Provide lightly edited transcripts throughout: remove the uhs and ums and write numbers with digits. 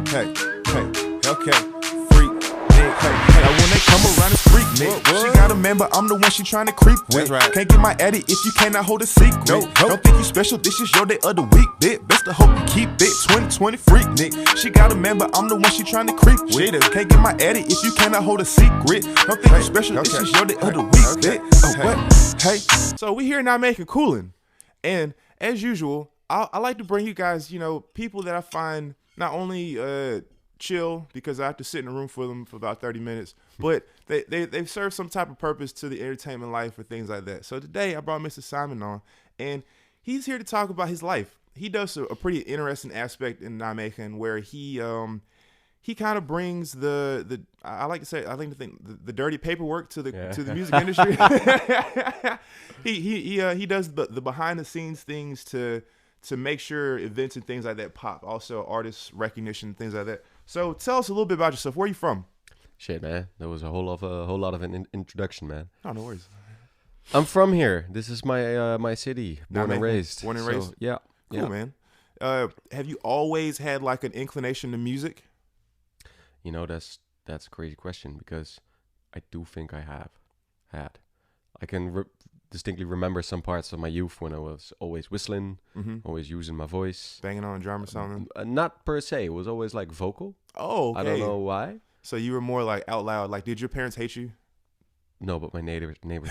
Hey, okay. Freak, nigga. Hey, now when they come around it's freak, nigga. She got a man, but I'm the one she tryna creep with. Right. Can't get my addy if you cannot hold a secret. Nope. Don't think you special, this is your day of the week, bitch. Best to hope you keep it. 2020 freak, nigga. She got a man, but I'm the one she tryna creep with. Can't get my addy if you cannot hold a secret. Don't think you special, this is your day of the week, bitch. Oh, what? Hey. So we here in Nijmegen cooling. And as usual, I like to bring you guys, people that I find not only chill because I have to sit in a room for them for about 30 minutes, but they serve some type of purpose to the entertainment life or things like that. So today I brought Mr. Simon on, and he's here to talk about his life. He does a pretty interesting aspect in Nijmegen where he kind of brings the dirty paperwork to the music industry. he does the behind the scenes things to make sure events and things like that pop. Also artist recognition, things like that. So tell us a little bit about yourself. Where are you from? Shit, man. That was a whole lot of an introduction, man. Oh, no worries. I'm from here. This is my city. Born and raised. Born and raised? Yeah. Cool, man. Have you always had like an inclination to music? That's a crazy question because I do think I have had. I can distinctly remember some parts of my youth when I was always whistling, always using my voice. Banging on a drum or something? Not per se. It was always like vocal. Oh, okay. I don't know why. So you were more like out loud. Like, did your parents hate you? No, but my neighbors did.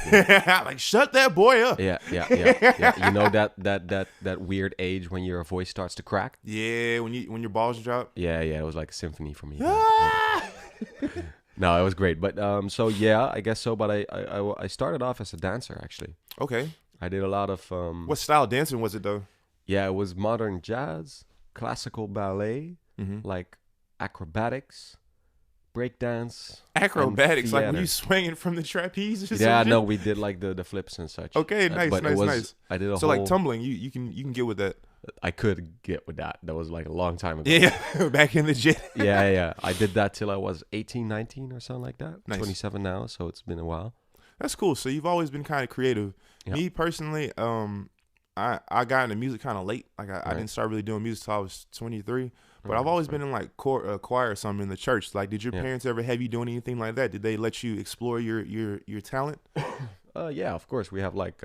Like, shut that boy up. Yeah. You know that weird age when your voice starts to crack? Yeah, when your balls drop? Yeah, it was like a symphony for me. No, it was great. But so yeah, I guess so. But I started off as a dancer actually. Okay. I did a lot of what style of dancing was it though? Yeah, it was modern jazz, classical ballet, like acrobatics, breakdance. Acrobatics, like were you swinging from the trapeze or something? Yeah, no, we did like the flips and such. Okay, nice. I did a so whole, like tumbling, you can get with that. I could get with that. That was like a long time ago. Yeah, back in the gym. yeah. I did that till I was 18, 19 or something like that. Nice. 27 now, so it's been a while. That's cool. So you've always been kind of creative. Yeah. Me personally, I got into music kind of late. Like I didn't start really doing music till I was 23. But I've always been in like choir or something in the church. Like, did your parents ever have you doing anything like that? Did they let you explore your talent? Yeah, of course. We have like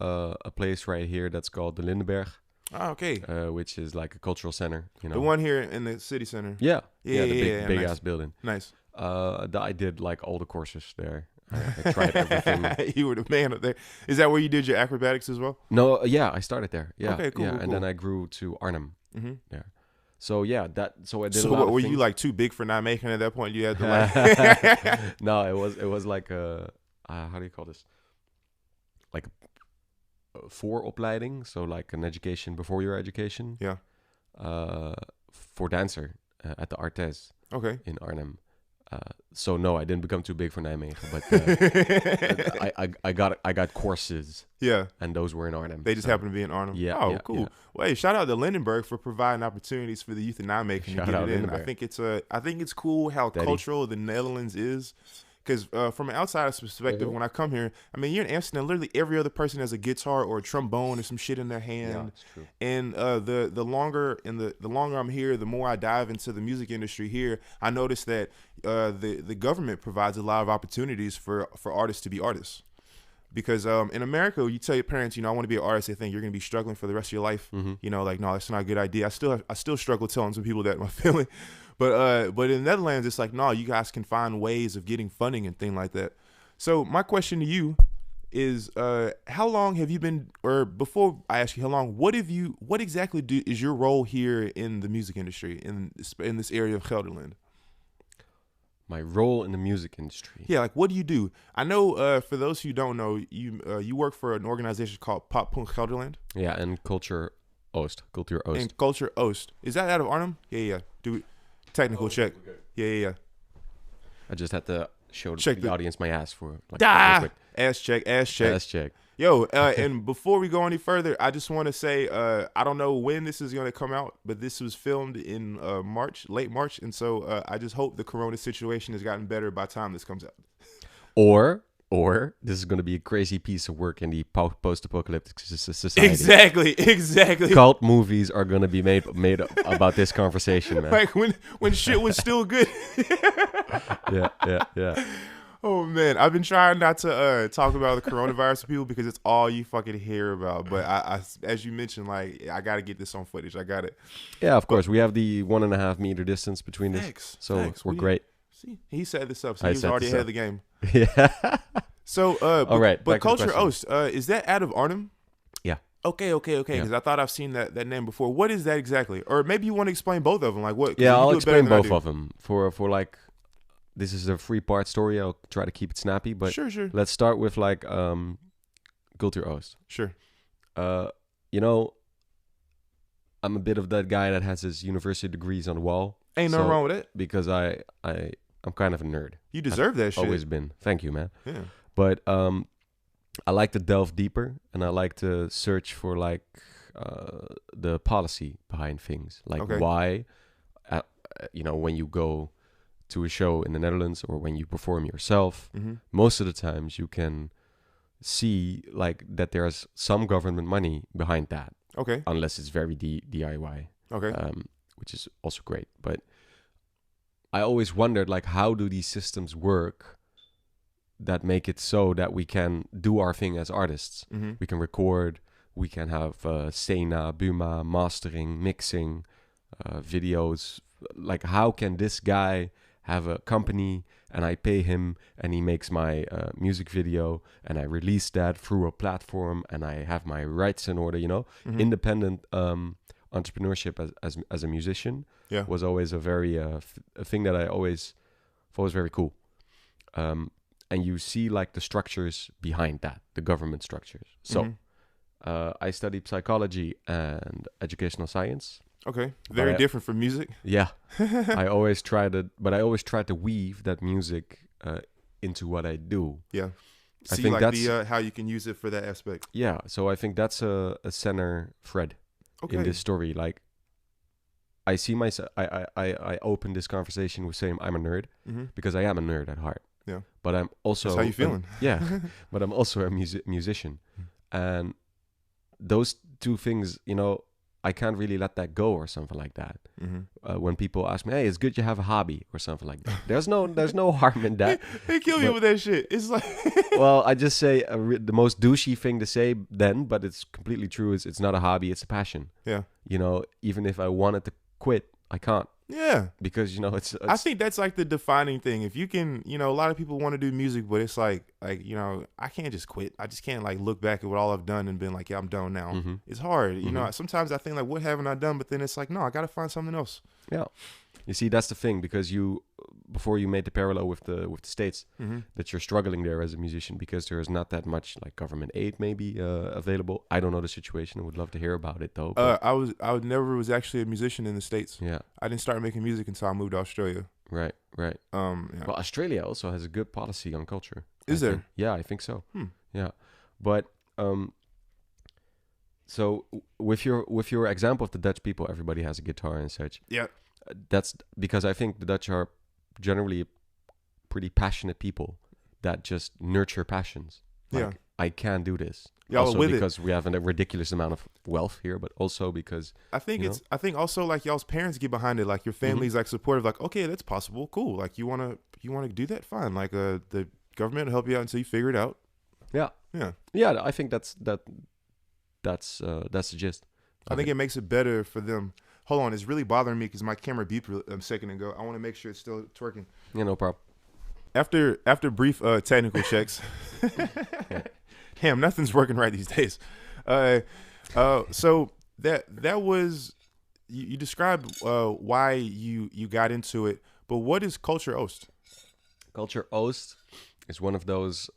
a place right here that's called the Lindenberg. Oh, okay. Which is like a cultural center. The one here in the city center. Yeah, the big nice. ass building. Nice. I did like all the courses there. I tried everything. You were the man up there. Is that where you did your acrobatics as well? No, yeah, I started there. Yeah. Okay, cool. And then I grew to Arnhem. Yeah. So yeah, I did. So a lot were of you things. like too big for Nijmegen at that point? You had to like. No, it was like how do you call this? Like a vooropleiding, so like an education before your education. Yeah. For dancer at the Artis. Okay. In Arnhem. So no, I didn't become too big for Nijmegen, but I got courses. Yeah, and those were in Arnhem. They just happened to be in Arnhem. Yeah. Oh, cool. Yeah. Well, hey, shout out to Lindenberg for providing opportunities for the youth in Nijmegen to get it in. I think it's cool how cultural the Netherlands is. Because from an outsider's perspective, when I come here, I mean, you're in Amsterdam. Literally every other person has a guitar or a trombone or some shit in their hand. Yeah, that's true. And the longer I'm here, the more I dive into the music industry here, I notice that the government provides a lot of opportunities for artists to be artists. Because in America, you tell your parents, I want to be an artist, they think you're going to be struggling for the rest of your life. Like, no, that's not a good idea. I still struggle telling some people that my feeling. But in the Netherlands, it's like, no, you guys can find ways of getting funding and things like that. So my question to you is, how long have you been, or before I ask you how long, what exactly is your role here in the music industry in this area of Gelderland? My role in the music industry. Yeah, like what do you do? I know for those who don't know, you work for an organization called Poppunt Gelderland. Yeah, and Cultuur Oost. Cultuur Oost. And Cultuur Oost. Is that out of Arnhem? Yeah. Technical check. Yeah. I just had to show the audience my ass for like ass check. Yo, and before we go any further, I just want to say I don't know when this is going to come out, but this was filmed in late March, and so I just hope the corona situation has gotten better by the time this comes out. Or Or this is going to be a crazy piece of work in the post-apocalyptic society. Exactly. Cult movies are going to be made about this conversation, man. Like when shit was still good. Yeah. Oh man, I've been trying not to talk about the coronavirus to people because it's all you fucking hear about. But I as you mentioned, like I gotta get this on footage. I got it. Yeah, of course. We have the 1.5 meter distance between this, so we're great. See, he set this up, so he was already ahead of the game. Yeah. So, all right. But Culture Oost, is that out of Arnhem? Yeah. Okay. Because I thought I've seen that name before. What is that exactly? Or maybe you want to explain both of them. Like what? Yeah, I'll explain both of them for like. This is a 3-part story. I'll try to keep it snappy, but sure. Let's start with like Cultuur Oost. Sure. You know, I'm a bit of that guy that has his university degrees on the wall. Ain't nothing wrong with it. Because I'm kind of a nerd. You deserve that shit. Always been. Thank you, man. Yeah. But I like to delve deeper, and I like to search for like the policy behind things, like why, when you go to a show in the Netherlands or when you perform yourself, most of the times you can see like that there's some government money behind that. Okay. Unless it's very DIY. Okay. Which is also great. But I always wondered, like, how do these systems work that make it so that we can do our thing as artists? We can record, we can have Sena, Buma, mastering, mixing, videos. Like, how can this guy have a company and I pay him and he makes my music video and I release that through a platform and I have my rights in order, independent entrepreneurship as a musician was always a very a thing that I always thought was very cool. And you see like the structures behind that, the government structures. So I studied psychology and educational science. Okay, very different from music. Yeah, I always tried to weave that music into what I do. Yeah, I think like that's how you can use it for that aspect. Yeah, so I think that's a center thread in this story. Like, I see myself. I open this conversation with saying I'm a nerd because I am a nerd at heart. Yeah, but I'm also that's how you feeling. But I'm also a musician, and those two things, I can't really let that go or something like that. When people ask me, "Hey, it's good you have a hobby" or something like that. There's no harm in that. They kill you with that shit. It's like, well, I just say the most douchey thing to say then, but it's completely true. Is it's not a hobby, it's a passion. Yeah. Even if I wanted to quit, I can't. Yeah. Because it's I think that's like the defining thing. If you can, a lot of people want to do music, but it's like I can't just quit. I just can't like look back at what all I've done and been like, yeah, I'm done now. It's hard. Sometimes I think like, what haven't I done? But then it's like, no, I got to find something else. Yeah. You see, that's the thing, because before you made the parallel with the States, that you're struggling there as a musician because there is not that much like government aid maybe available. I don't know the situation. I would love to hear about it though. I never was actually a musician in the States. Yeah. I didn't start making music until I moved to Australia. Right. Yeah. Well, Australia also has a good policy on culture. Is there? Yeah, I think so. Yeah. But so with your example of the Dutch people, everybody has a guitar and such. Yeah. That's because I think the Dutch are generally pretty passionate people that just nurture passions. Like, I can do this. Y'all also with because we have a ridiculous amount of wealth here, but also because I think also like y'all's parents get behind it. Like your family's like supportive. Like, okay, that's possible. Cool. Like you wanna do that? Fine. Like the government will help you out until you figure it out. Yeah. Yeah. I think that's the gist. I think it makes it better for them. Hold on, it's really bothering me because my camera beeped a second ago. I want to make sure it's still twerking. Yeah, no problem. After brief technical checks, damn, nothing's working right these days. So that was you described why you got into it, but what is Cultuur Oost? Cultuur Oost is one of those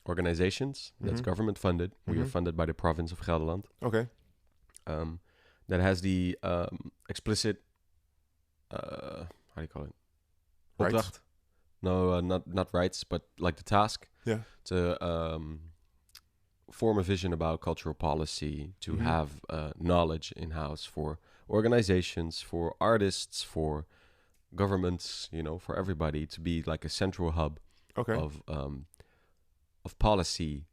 organizations that's government funded. We are funded by the province of Gelderland. Okay. That has the explicit, how do you call it? Rights? Opdracht. No, not rights, but like the task. Yeah. To form a vision about cultural policy, to have knowledge in-house for organizations, for artists, for governments, for everybody, to be like a central hub of of policy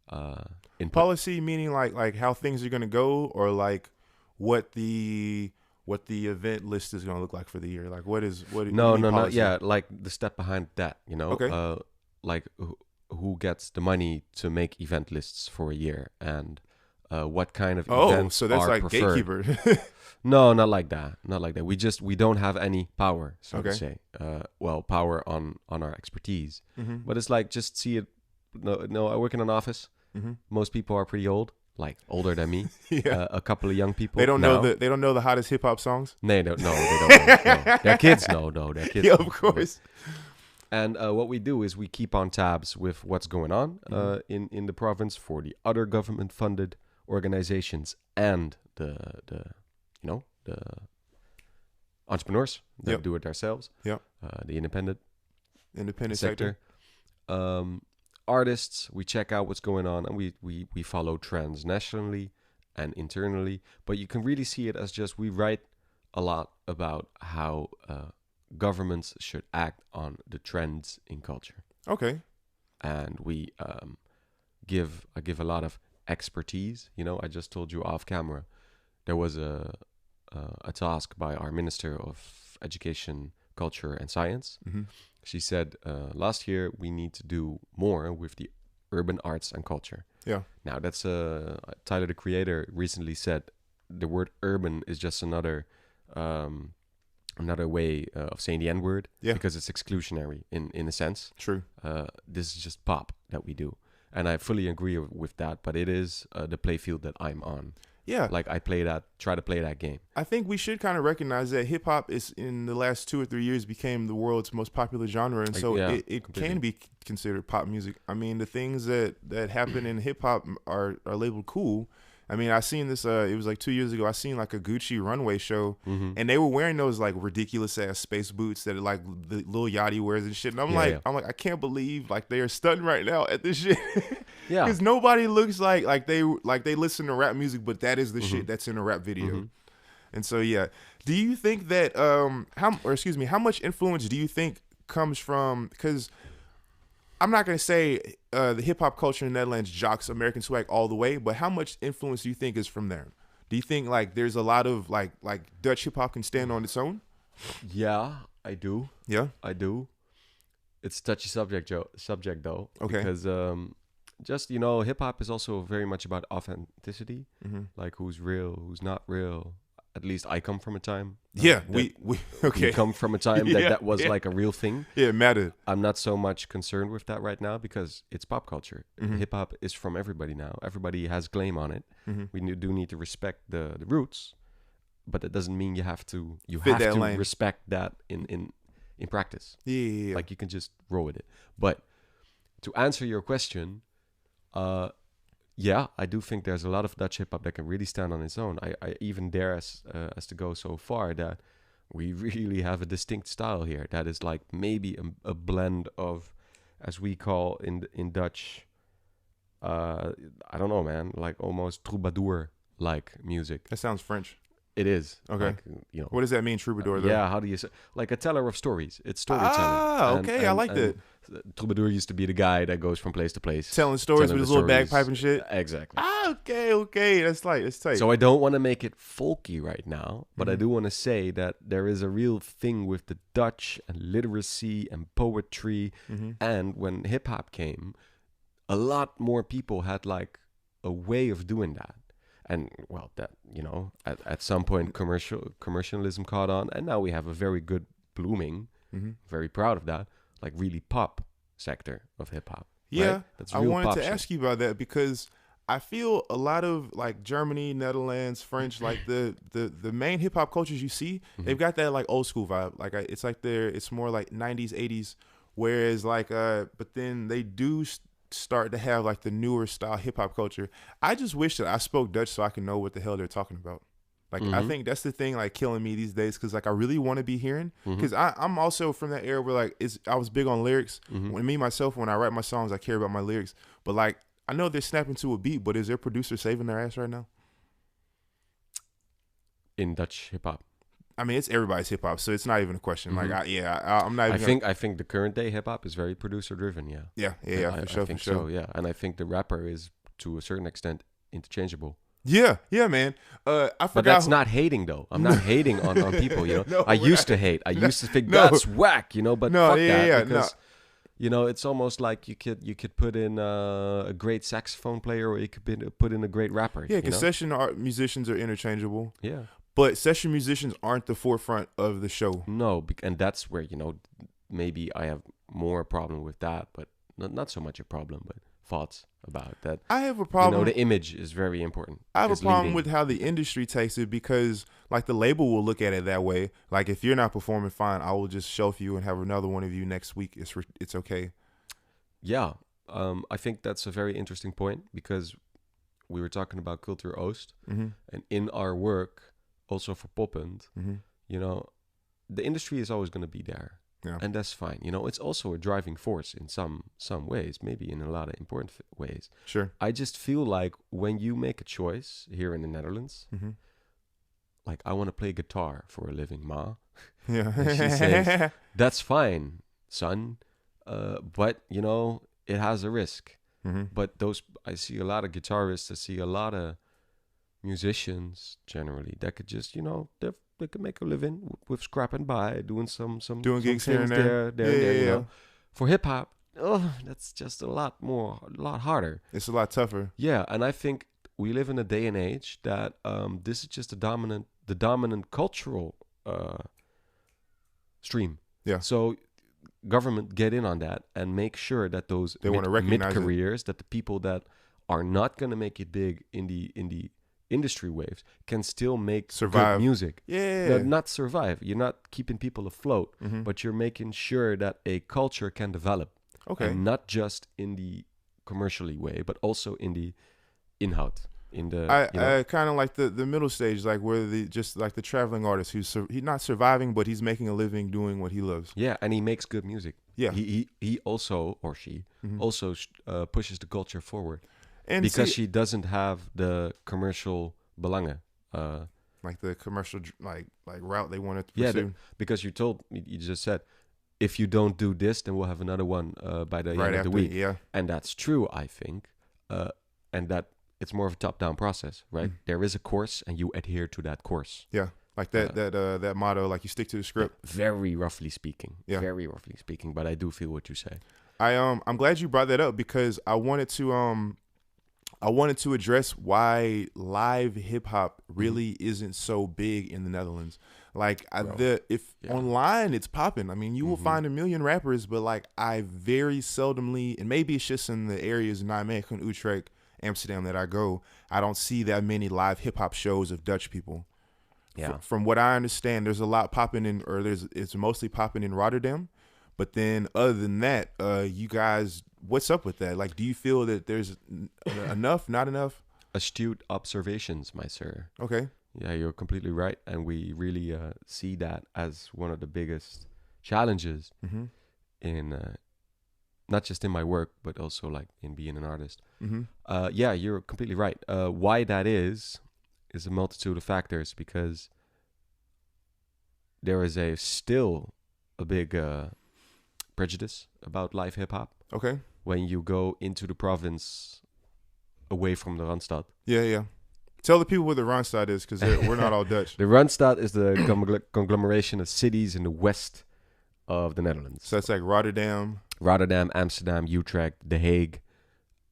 input. Policy meaning like how things are gonna go, or like what the event list is gonna look like for the year. Like what No, you mean policy? yeah, like the step behind that, you know, Okay. like who gets the money to make event lists for a year, and what kind of Oh, events so that's are like preferred. gatekeeper. No, not like that. Not like that. We don't have any power, so to Okay. say. Well, power on our expertise, Mm-hmm. but it's like just see it. No, I work in an office. Mm-hmm. Most people are pretty old, like older than me. Yeah. A couple of young people. They don't now. know the hottest hip hop songs. They don't. No, they don't know. No. Their kids know. No, their kids. Yeah, know. of course. And what we do is we keep on tabs with what's going on in the province for the other government-funded organizations and the entrepreneurs that Yep. do it themselves. Yep. The independent Sector. artists. We check out what's going on, and we follow trends nationally and internally. But you can really see it as just we write a lot about how governments should act on the trends in culture, Okay. and we I give a lot of expertise. You know, I just told you off camera, there was a task by our Minister of Education, Culture and Science. Mm-hmm. She said last year we need to do more with the urban arts and culture. Yeah. Now that's Tyler the Creator recently said the word urban is just another way of saying the N word, Yeah. because it's exclusionary in a sense. True. This is just pop that we do, and I fully agree with that. But it is the playfield that I'm on. Yeah. Like try to play that game. I think we should kind of recognize that hip hop is in the last 2 or 3 years became the world's most popular genre, and so Yeah, it completely. can be considered pop music. I mean, the things that happen in hip hop are labeled cool. I mean, I seen this. It was like 2 years ago. I seen like a Gucci runway show, Mm-hmm. and they were wearing those like ridiculous ass space boots that like the Lil Yachty wears and shit. And I'm Yeah, like, I can't believe like they are stunting right now at this shit. Yeah. Because nobody looks like they listen to rap music, but that is the shit that's in a rap video. Mhm. And so yeah, do you think that how much influence do you think comes from? Because I'm not gonna say the hip hop culture in the Netherlands jocks American swag all the way, but how much influence do you think is from there? Do you think like there's a lot of like Dutch hip hop can stand on its own? Yeah, I do. Yeah. I do. It's a touchy subject though. Okay. Because just, you know, hip hop is also very much about authenticity. Mm-hmm. Like who's real, who's not real. At least I come from a time. Yeah, that we we come from a time Yeah, that was yeah. like a real thing. Yeah, it mattered. I'm not so much concerned with that right now because it's pop culture. Mhm. Hip hop is from everybody now. Everybody has claim on it. Mhm. We do need to respect the roots, but that doesn't mean you have to Fit that lane. respect that in practice. Yeah. Like you can just roll with it. But to answer your question, yeah, I do think there's a lot of Dutch hip hop that can really stand on its own. I even dare as to go so far that we really have a distinct style here that is like maybe a blend of, as we call in Dutch, I don't know, man, like almost troubadour like music. That sounds French. It is. Okay. Like, you know. What does that mean, troubadour? Though? Yeah, how do you say? Like a teller of stories. It's storytelling. Ah, okay, I like that. Troubadour used to be the guy that goes from place to place. Telling stories telling with his the little stories. bagpipe and shit. Exactly. Ah, okay. That's tight. So I don't want to make it folky right now, but I Mhm. do want to say that there is a real thing with the Dutch and literacy and poetry. Mm-hmm. And when hip hop came, a lot more people had like a way of doing that. And well, that, you know, at some point commercialism caught on, and now we have a very good blooming, Mm-hmm. very proud of that, like really pop sector of hip hop. Yeah, right? That's I real wanted pop to shit. ask you about that because I feel a lot of like Germany, Netherlands, French, like the main hip hop cultures you see, Mhm. they've got that like old school vibe. Like it's like it's more like 90s, 80s, whereas like but then they do start to have like the newer style hip hop culture. I just wish that I spoke Dutch so I can know what the hell they're talking about. Like I Mhm. think that's the thing like killing me these days because like I really want to be hearing Mhm. because I'm also from that era where like I was big on lyrics. Mhm. When I write my songs, I care about my lyrics. But like I know they're snapping to a beat, but is their producer saving their ass right now? In Dutch hip hop. I mean, it's everybody's hip hop, so it's not even a question. Like, I'm not even. I think the current day hip hop is very producer driven. Yeah. Yeah, I for sure, think for sure. so. Yeah, and I think the rapper is to a certain extent interchangeable. Yeah, man. I forgot. But that's not hating though. I'm not hating on people. You know, No, I we're used not. to hate. I used to think No. that's whack. You know, but No, fuck yeah, that no. because you know it's almost like you could put in a great saxophone player or you could put in a great rapper. Yeah, because session musicians are interchangeable. Yeah. But session musicians aren't the forefront of the show. No, and that's where, you know, maybe I have more a problem with that, but not so much a problem, but thoughts about that. I have a problem. You know, the image is very important. I have a problem leading. with how the industry takes it because, like, the label will look at it that way. Like, if you're not performing fine, I will just shelf you and have another one of you next week. It's okay. Yeah, I think that's a very interesting point because we were talking about Cultuur Oost, and in our work, also for Poppunt, you know, the industry is always going to be there. Yeah. And that's fine. You know, it's also a driving force in some ways, maybe in a lot of important ways. Sure. I just feel like when you make a choice here in the Netherlands, like, I want to play guitar for a living, ma. Yeah. And she says, that's fine, son. But, you know, it has a risk. But I see a lot of guitarists, I see a lot of musicians generally that could just, you know, they could make a living with scrapping by doing some gigs here and there. You know. For hip hop, that's just a lot harder. It's a lot tougher. Yeah, and I think we live in a day and age that this is just the dominant cultural stream. Yeah. So government get in on that and make sure that those mid-careers, that the people that are not going to make it big in the industry waves can still make survive good music. Yeah. Not survive. You're not keeping people afloat, but you're making sure that a culture can develop. Okay. And not just in the commercially way, but also in the inhoud. I kind of like the middle stage, like where the traveling artist who's he's not surviving, but he's making a living doing what he loves. Yeah, and he makes good music. Yeah. He also, or she, also pushes the culture forward. And because she doesn't have the commercial belangen. Like the commercial like route they wanted to pursue. Yeah, because you just said, if you don't do this, then we'll have another one by the end of the week. Yeah. And that's true, I think. And that it's more of a top-down process, right? There is a course, and you adhere to that course. Yeah, like that motto, like you stick to the script. Very roughly speaking. Yeah. Very roughly speaking, but I do feel what you say. I'm glad you brought that up because I wanted to address why live hip hop really isn't so big in the Netherlands. Like online it's popping. I mean, you will find a million rappers, but like I very seldomly, and maybe it's just in the areas in Nijmegen, Utrecht, Amsterdam that I go, I don't see that many live hip hop shows of Dutch people. Yeah. From what I understand, there's a lot popping in, it's mostly popping in Rotterdam. But then other than that, you guys, what's up with that? Like, do you feel that there's enough, not enough? Astute observations, my sir. Okay. Yeah, you're completely right. And we really see that as one of the biggest challenges in, not just in my work, but also like in being an artist. Yeah, you're completely right. Why that is a multitude of factors because there is still a big prejudice about live hip hop. Okay. When you go into the province away from the Randstad. Yeah. Tell the people what the Randstad is because we're not all Dutch. The Randstad is the conglomeration of cities in the west of the Netherlands. So it's like Rotterdam, Amsterdam, Utrecht, The Hague,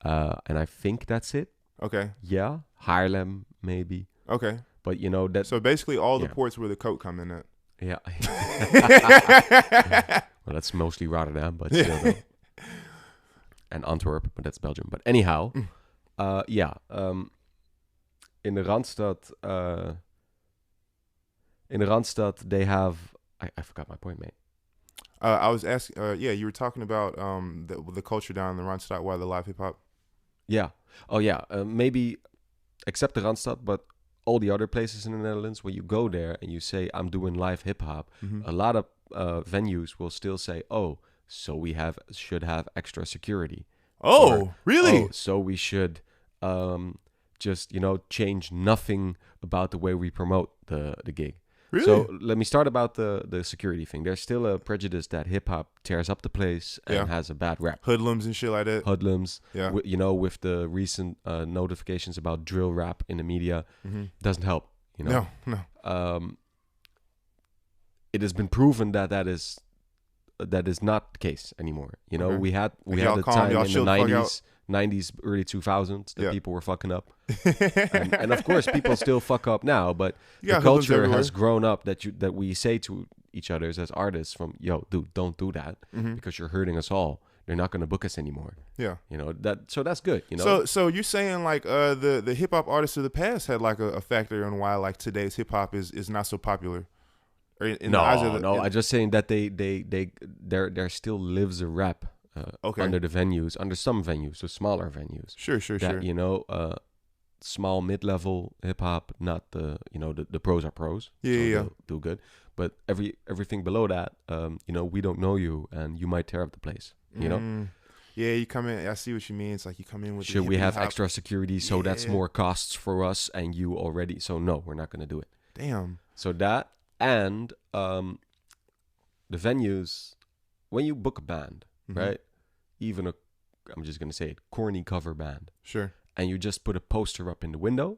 and I think that's it. Okay. Yeah, Haarlem maybe. Okay. But you know that. So basically, all the ports where the coke come in at. Yeah. Well, that's mostly Rotterdam, but still. Though. And Antwerp, but that's Belgium. But anyhow, in the Randstad, they have. I forgot my point, mate. I was asking. You were talking about the culture down in the Randstad, why the live hip hop. Yeah. Oh yeah. Maybe except the Randstad, but all the other places in the Netherlands, when you go there and you say I'm doing live hip hop, a lot of venues will still say, "Oh, so we should have extra security." Oh, really? Oh, so we should just change nothing about the way we promote the gig. Really? So let me start about the security thing. There's still a prejudice that hip hop tears up the place and has a bad rap. Hoodlums and shit like that. Hoodlums. Yeah. You know, with the recent notifications about drill rap in the media, doesn't help. You know. No. It has been proven that is not the case anymore. You know, we had a time in the 90s, early 2000s that people were fucking up, and of course people still fuck up now. But the culture has grown up that we say to each other as artists, from yo, dude, don't do that because you're hurting us all. They're not going to book us anymore. Yeah, you know that. So that's good. You know. So you're saying like the hip hop artists of the past had like a factor in why like today's hip hop is not so popular. No. I'm just saying that there still lives a rap under the venues, under some venues, so smaller venues. Sure. You know, small mid-level hip hop, not the pros are pros. They'll do good, but everything below that, you know, we don't know you, and you might tear up the place. You know. Yeah, you come in. I see what you mean. It's like you come in with. Should we have extra security? So that's more costs for us, and you already. So no, we're not going to do it. Damn. So that. And the venues, when you book a band, right? Even I'm just going to say it, corny cover band. Sure. And you just put a poster up in the window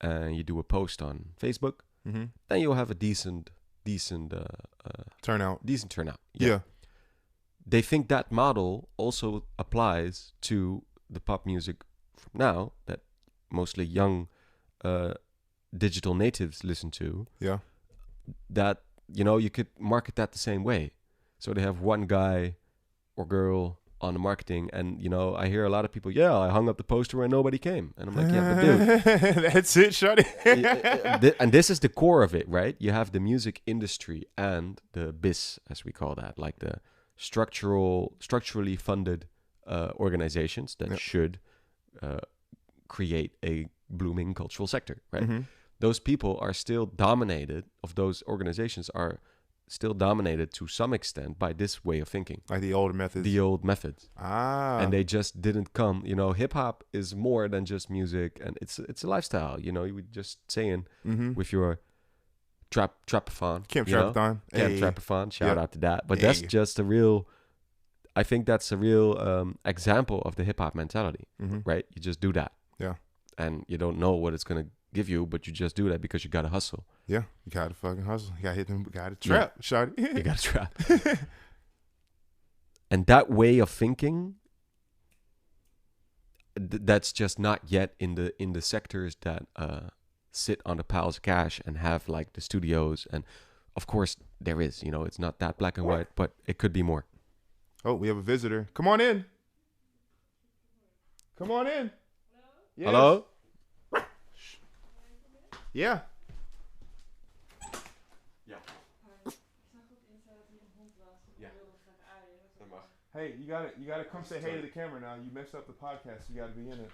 and you do a post on Facebook, then you'll have a decent turnout. Decent turnout. Yeah. They think that model also applies to the pop music from now that mostly young digital natives listen to. Yeah. That, you know, you could market that the same way. So they have one guy or girl on the marketing, and, you know, I hear a lot of people, I hung up the poster and nobody came. And I'm like, but dude. That's it, shorty. And this is the core of it, right? You have the music industry and the biz, as we call that, like the structurally funded organizations that should create a blooming cultural sector, right? Those people are still dominated, those organizations are still dominated to some extent by this way of thinking. Like the old methods. The old methods. And they just didn't come, you know, hip hop is more than just music, and it's a lifestyle, you know, you were just saying with your trapathon. Camp Trapathon. Camp Trapathon, shout out to that. But that's just I think that's a real example of the hip hop mentality, right? You just do that. Yeah. And you don't know what it's going to give you, but you just do that because you gotta hustle. Yeah, you gotta fucking hustle. You gotta hit them. Gotta trap, shawty. You gotta trap. And that way of thinking, that's just not yet in the sectors that sit on the piles of cash and have like the studios. And of course there is. You know, it's not that black and white, but it could be more. Oh, we have a visitor. Come on in. Come on in. Yes. Hello. Ja. Hey, you gotta come say hey to the camera now. You messed up the podcast. You gotta be in it.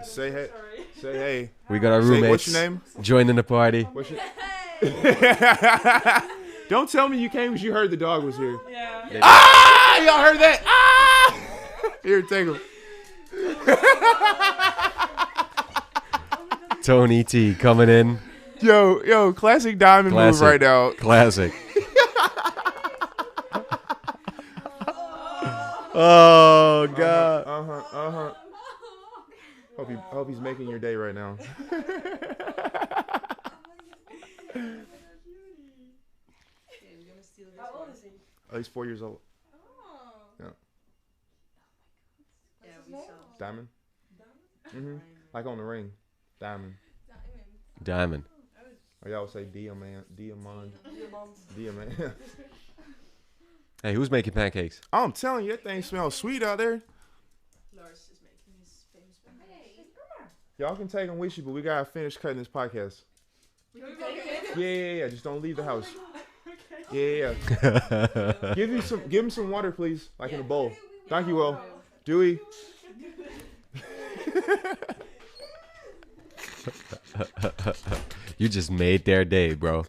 Say hey. Sorry. Say hey. We got our roommates. What's your name? Joining the party. What's your... Don't tell me you came because you heard the dog was here. Yeah. Y'all heard that? Here, take him. Toeknee Tee coming in. Yo, classic diamond move right now. Classic. Oh God. Hope he's making your day right now. Oh, he's 4 years old. Yeah. Diamond. Like on the ring. Diamond. Or y'all would say diamond. Hey, who's making pancakes? I'm telling you, that thing smells sweet out there. Lars is making his famous pancakes. Y'all can take them with you, but we gotta finish cutting this podcast. We can take it? Yeah. Just don't leave the house. Yeah. Give him some water, please, like in a bowl. Thank you, Will. Dewey. You just made their day, bro.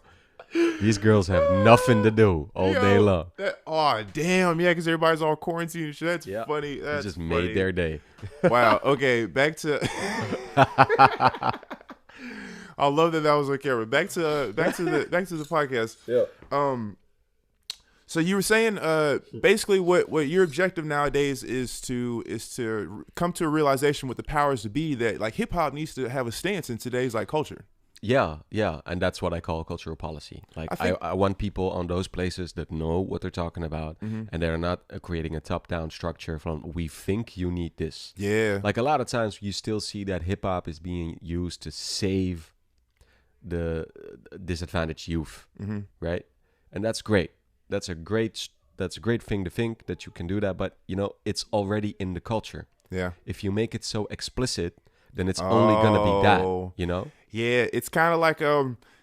These girls have nothing to do all day long. Damn. Yeah, because everybody's all quarantined and shit. That's funny. That's just funny. Made their day. Wow. Okay, back to... I love that was on camera. Back to the podcast. Yeah. So you were saying, basically, what your objective nowadays is to come to a realization with the powers to be that like hip hop needs to have a stance in today's like culture. Yeah, and that's what I call cultural policy. Like I want people on those places that know what they're talking about, and they're not creating a top-down structure from we think you need this. Yeah, like a lot of times you still see that hip hop is being used to save the disadvantaged youth, right? And that's great. That's a great thing to think that you can do that, but you know it's already in the culture. Yeah. If you make it so explicit, then it's only gonna be that. You know. Yeah, it's kind of like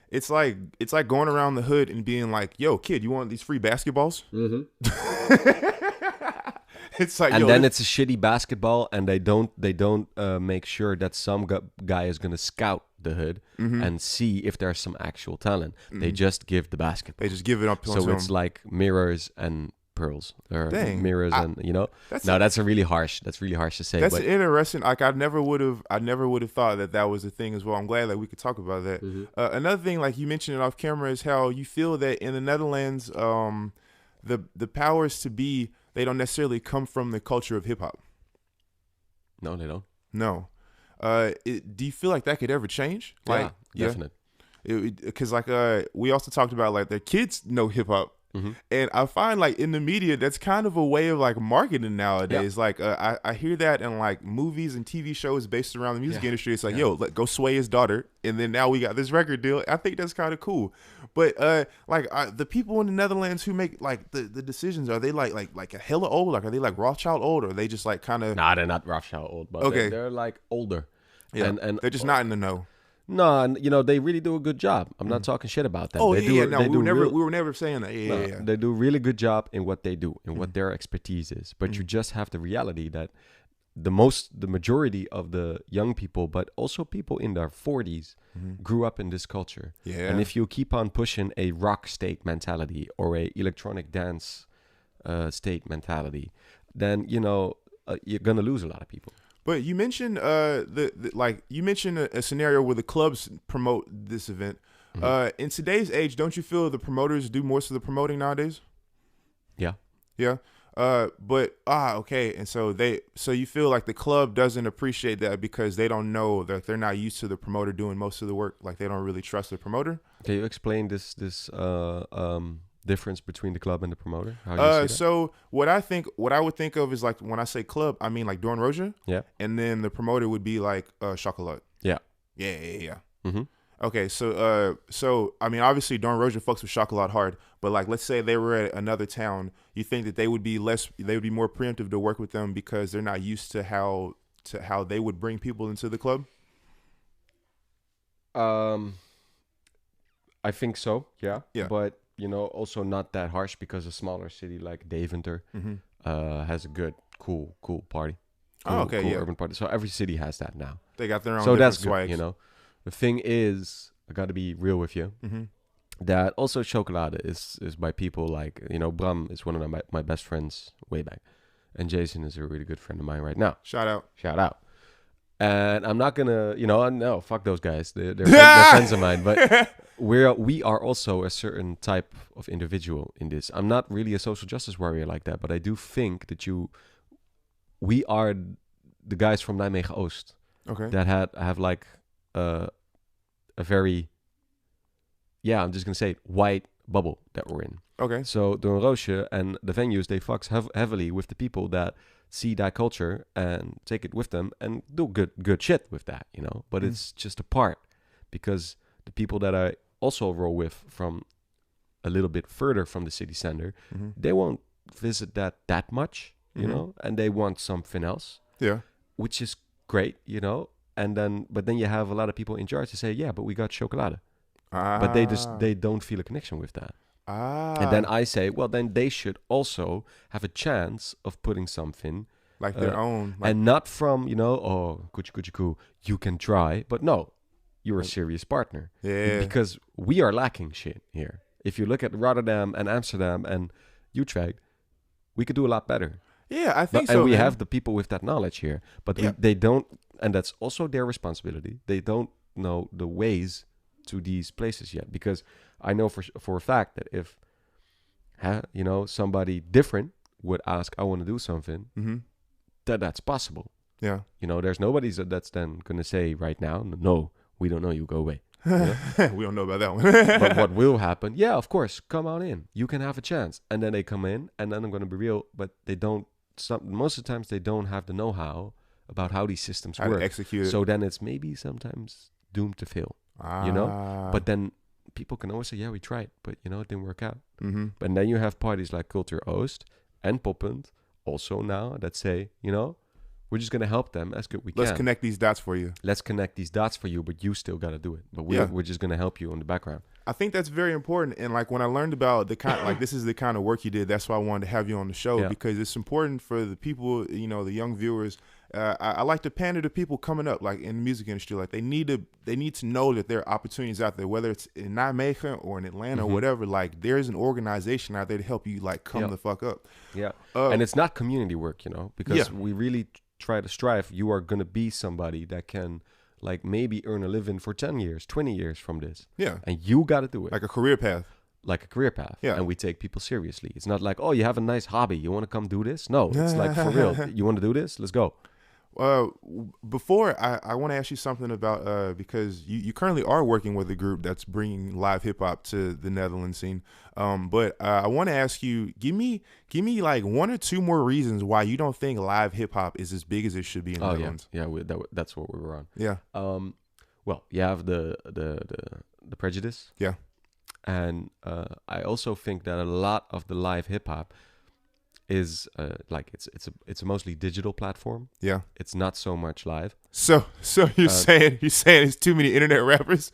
it's like going around the hood and being like, "Yo, kid, you want these free basketballs?" Mm-hmm. It's like, and then it's a shitty basketball, and they don't make sure that some guy is gonna scout the hood and see if there's some actual talent. They just give the basketball. They just give it up. So it's like mirrors and pearls, or mirrors, and you know. That's really harsh to say. That's interesting. Like I never would have thought that was a thing as well. I'm glad that we could talk about that. Another thing, like you mentioned it off camera, is how you feel that in the Netherlands, the powers to be, they don't necessarily come from the culture of hip hop. No, they don't. No. Do you feel like that could ever change? Like, yeah, definitely. Because like we also talked about like the kids know hip hop. And I find like in the media that's kind of a way of like marketing nowadays. Like I hear that in like movies and TV shows based around the music industry. It's like, yo, go sway his daughter, and then now we got this record deal. I think that's kind of cool. But the people in the Netherlands who make like the decisions, are they like a hella old? Like are they like Rothschild old, or are they just like kind of? Nah, they're not Rothschild old, but they're like older. Yeah, and they're just not in the know. No, and you know they really do a good job. I'm not talking shit about them. We were never saying that. Yeah. They do a really good job in what they do and what their expertise is. But you just have the reality that the majority of the young people, but also people in their 40s, grew up in this culture. Yeah. And if you keep on pushing a rock state mentality or a electronic dance state mentality, then you know you're gonna lose a lot of people. But you mentioned you mentioned a scenario where the clubs promote this event. In today's age, don't you feel the promoters do most of the promoting nowadays? Yeah. Yeah. Okay. And so you feel like the club doesn't appreciate that because they don't know that they're not used to the promoter doing most of the work. Like they don't really trust the promoter. Can you explain this difference between the club and the promoter? How do you see that? So what I would think of is like when I say club, I mean like Dawn Roja. Yeah. And then the promoter would be like Chocolat. Yeah. Yeah. Okay, so I mean obviously Dawn Roja fucks with Chocolat hard, but like let's say they were at another town, you think that they would be more preemptive to work with them because they're not used to how they would bring people into the club? I think so. Yeah. Yeah. But you know, also not that harsh because a smaller city like Deventer has a good, cool party. Cool urban party. So every city has that now. They got their own. So that's good, swags. you know. The thing is, I got to be real with you. That also chocolate is by people like, you know, Bram is one of my best friends way back, and Jason is a really good friend of mine right now. Shout out. And I'm not gonna, you know, no, fuck those guys. They're friends of mine, but we are also a certain type of individual in this. I'm not really a social justice warrior like that, but I do think that we are the guys from Nijmegen Oost that have like a very, I'm just gonna say white bubble that we're in. Okay. So Don Roosje and the venues, they fucks heavily with the people that see that culture and take it with them and do good shit with that, you know. But it's just a part, because the people that I also roll with from a little bit further from the city center, they won't visit that much, you know, and they want something else. Yeah. Which is great, you know. But then you have a lot of people in charge to say, yeah, but we got chocolate. But they don't feel a connection with that. And then I say, well, then they should also have a chance of putting something like their own, and not from, you know, oh, coochie, you can try, but no, you're a serious partner. Yeah. Because we are lacking shit here. If you look at Rotterdam and Amsterdam and Utrecht, we could do a lot better. Yeah, I think so. And we have the people with that knowledge here, but they don't, and that's also their responsibility. They don't know the ways to these places yet. Because I know for a fact that if somebody different would ask, I want to do something, that's possible. Yeah. There's nobody that's then going to say right now, no, we don't know you, go away. You know? We don't know about that one. But what will happen, yeah, of course, come on in. You can have a chance. And then they come in, and then I'm going to be real, but they don't, most of the times they don't have the know-how about how these systems How work. to execute it. So then it's maybe sometimes doomed to fail, But then people can always say, yeah, we tried, but, it didn't work out. Mm-hmm. And then you have parties like Cultuur Oost and Poppunt also now that say, we're just going to help them as good we can. Let's connect these dots for you. Let's connect these dots for you, but you still got to do it. But we're just going to help you in the background. I think that's very important. And like when I learned about the kind, like this is the kind of work you did, that's why I wanted to have you on the show, because it's important for the people, the young viewers. I like to pander to people coming up, like in the music industry. Like they need to know that there are opportunities out there, whether it's in Nijmegen or in Atlanta or whatever. Like there's an organization out there to help you like come the fuck up. Yeah. And it's not community work, because we really try to strive. You are going to be somebody that can like maybe earn a living for 10 years, 20 years from this. Yeah. And you got to do it. Like a career path. Yeah. And we take people seriously. It's not like, oh, you have a nice hobby, you want to come do this? No, it's like for real. You want to do this? Let's go. Before I want to ask you something about because you currently are working with a group that's bringing live hip hop to the Netherlands scene. But I want to ask you, give me like one or two more reasons why you don't think live hip hop is as big as it should be in the Netherlands. Yeah, that's what we were on. Yeah. Well, you have the prejudice. Yeah. And I also think that a lot of the live hip hop is it's a mostly digital platform. Yeah. It's not so much live. So you're saying it's too many internet rappers?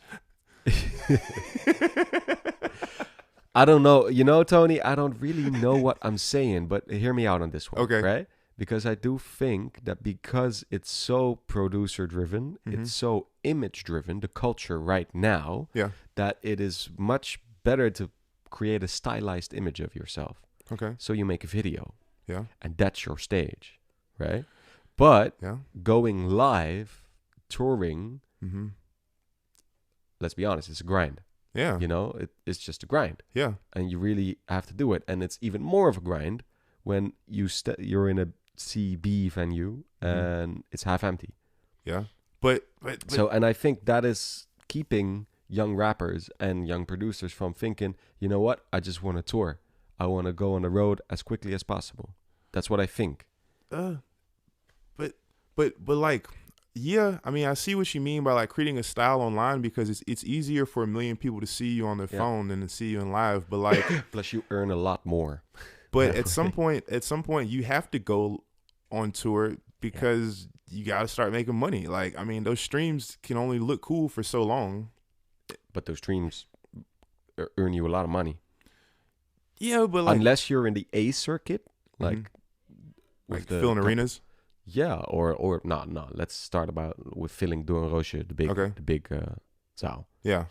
I don't know. Tony, I don't really know what I'm saying, but hear me out on this one. Okay. Right? Because I do think that because it's so producer driven, it's so image driven, the culture right now, that it is much better to create a stylized image of yourself. Okay. So you make a video. Yeah. And that's your stage, right? But yeah. going live, touring, let's be honest, it's a grind. Yeah. It's just a grind. Yeah. And you really have to do it. And it's even more of a grind when you're in a CB venue and it's half empty. Yeah. But so, and I think that is keeping young rappers and young producers from thinking, you know what, I just want to tour. I want to go on the road as quickly as possible. That's what I think. But like, yeah, I mean, I see what you mean by like creating a style online because it's easier for a million people to see you on their phone than to see you in live. But like, plus you earn a lot more. But at some point, you have to go on tour because you got to start making money. Like, I mean, those streams can only look cool for so long. But those streams earn you a lot of money. Yeah, but like, unless you're in the A circuit, like filling arenas. Yeah, or no. Let's start with filling Doornroosje, the big zaal. Yeah.